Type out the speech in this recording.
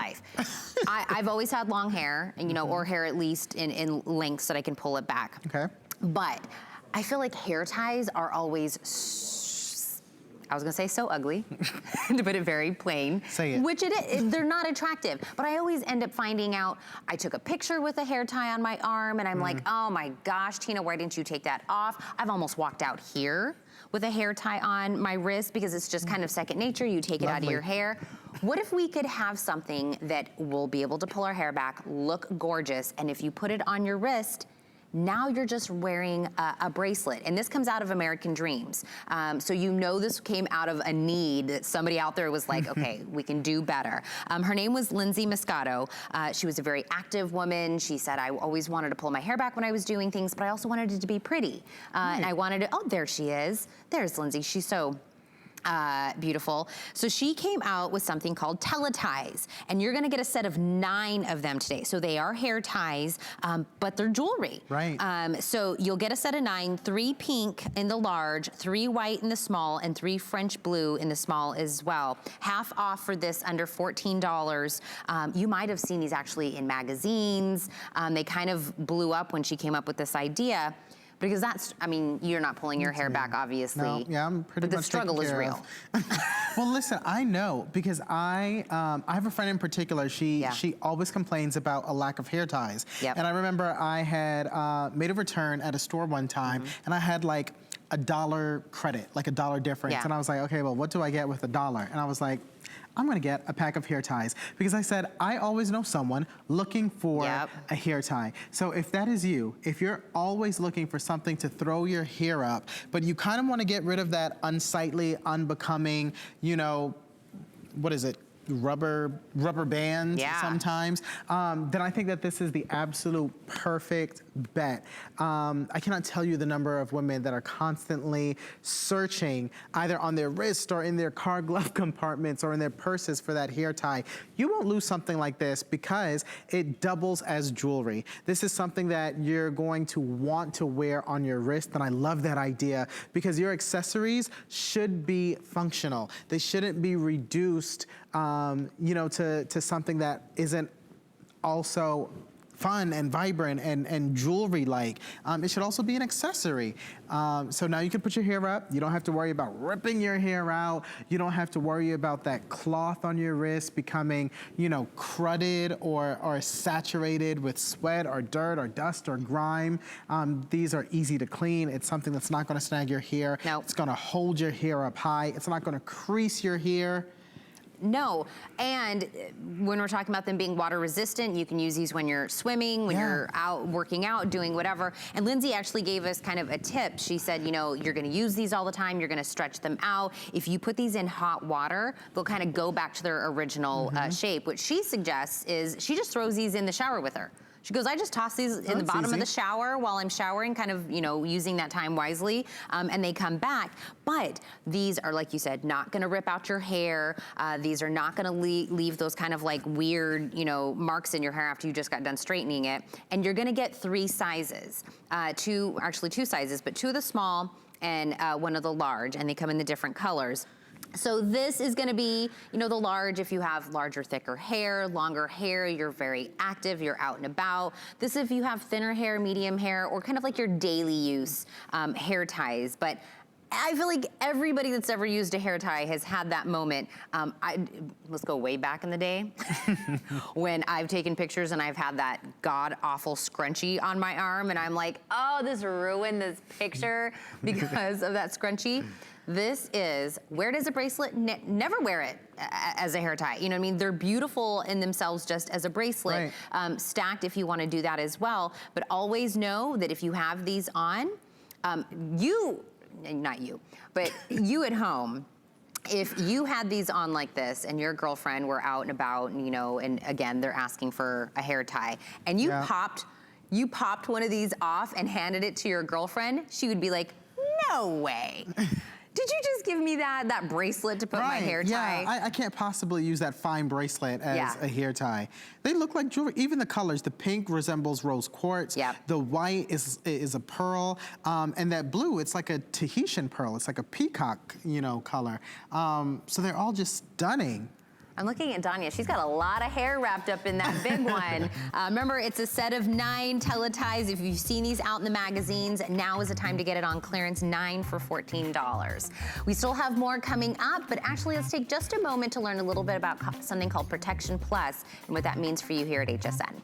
life. I've always had long hair, and, you know, or hair at least in lengths that I can pull it back. Okay. But I feel like hair ties are always, I was gonna say so ugly, to put it very plain. Say it. Which they're not attractive. But I always end up finding out, I took a picture with a hair tie on my arm, and I'm like, oh my gosh, Tina, why didn't you take that off? I've almost walked out here with a hair tie on my wrist because it's just kind of second nature. You take it out of your hair. What if we could have something that will be able to pull our hair back, look gorgeous, and if you put it on your wrist, now you're just wearing a bracelet. And this comes out of American Dreams. So you know this came out of a need that somebody out there was like, okay, we can do better. Her name was Lindsay Moscato. She was a very active woman. She said, I always wanted to pull my hair back when I was doing things, but I also wanted it to be pretty. And I wanted to, oh, there she is. There's Lindsay, she's so beautiful. So she came out with something called Teleties, and you're gonna get a set of 9 of them today. So they are hair ties, but they're jewelry. Right. So you'll get a set of 9, 3 pink in the large, 3 white in the small, and 3 French blue in the small as well. Half off for this, under $14. You might have seen these actually in magazines. They kind of blew up when she came up with this idea. Because that's, I mean, you're not pulling your hair back, obviously. No, yeah, I'm pretty much But the struggle is real. Well, listen, I know because I have a friend in particular. She always complains about a lack of hair ties. Yep. And I remember I had made a return at a store one time, and I had like $1 credit, like $1 difference. And I was like, okay, well, what do I get with $1? And I was like, I'm gonna get a pack of hair ties because I said, I always know someone looking for a hair tie. So if that is you, if you're always looking for something to throw your hair up, but you kind of wanna get rid of that unsightly, unbecoming, you know, what is it? Rubber bands sometimes, then I think that this is the absolute perfect bet. I cannot tell you the number of women that are constantly searching either on their wrist or in their car glove compartments or in their purses for that hair tie. You won't lose something like this because it doubles as jewelry. This is something that you're going to want to wear on your wrist, and I love that idea because your accessories should be functional. They shouldn't be reduced you know, to something that isn't also fun and vibrant and jewelry-like. It should also be an accessory. So now you can put your hair up. You don't have to worry about ripping your hair out. You don't have to worry about that cloth on your wrist becoming, you know, crudded or saturated with sweat or dirt or dust or grime. These are easy to clean. It's something that's not gonna snag your hair. It's gonna hold your hair up high. It's not gonna crease your hair. No, and when we're talking about them being water resistant, you can use these when you're swimming, when you're out working out, doing whatever. And Lindsay actually gave us kind of a tip. She said, you know, you're gonna use these all the time, you're gonna stretch them out. If you put these in hot water, they'll kind of go back to their original shape. What she suggests is she just throws these in the shower with her. She goes, I just toss these in the bottom of the shower while I'm showering, kind of, you know, using that time wisely, and they come back. But these are, like you said, not gonna rip out your hair. These are not gonna leave those kind of like weird, you know, marks in your hair after you just got done straightening it. And you're gonna get 3 sizes, actually 2 sizes, but 2 of the small and 1 of the large, and they come in the different colors. So this is gonna be, you know, the large if you have larger, thicker hair, longer hair, you're very active, you're out and about. This if you have thinner hair, medium hair, or kind of like your daily use hair ties. But I feel like everybody that's ever used a hair tie has had that moment. Let's go way back in the day when I've taken pictures and I've had that god-awful scrunchie on my arm, and I'm like, oh, this ruined this picture because of that scrunchie. This is, wear it as a bracelet, never wear it as a hair tie. You know what I mean? They're beautiful in themselves just as a bracelet, stacked if you wanna do that as well. But always know that if you have these on, not you, but you at home, if you had these on like this and your girlfriend were out and about, and, you know, and again, they're asking for a hair tie, and you popped one of these off and handed it to your girlfriend, she would be like, no way. Did you just give me that bracelet to put my hair tie? Yeah, I can't possibly use that fine bracelet as a hair tie. They look like jewelry. Even the colors, the pink resembles rose quartz. The white is a pearl. And that blue, it's like a Tahitian pearl. It's like a peacock, you know, color. So they're all just stunning. I'm looking at Danya. She's got a lot of hair wrapped up in that big one. Remember, it's a set of 9 Teleties. If you've seen these out in the magazines, now is the time to get it on clearance, 9 for $14. We still have more coming up, but actually let's take just a moment to learn a little bit about something called Protection Plus and what that means for you here at HSN.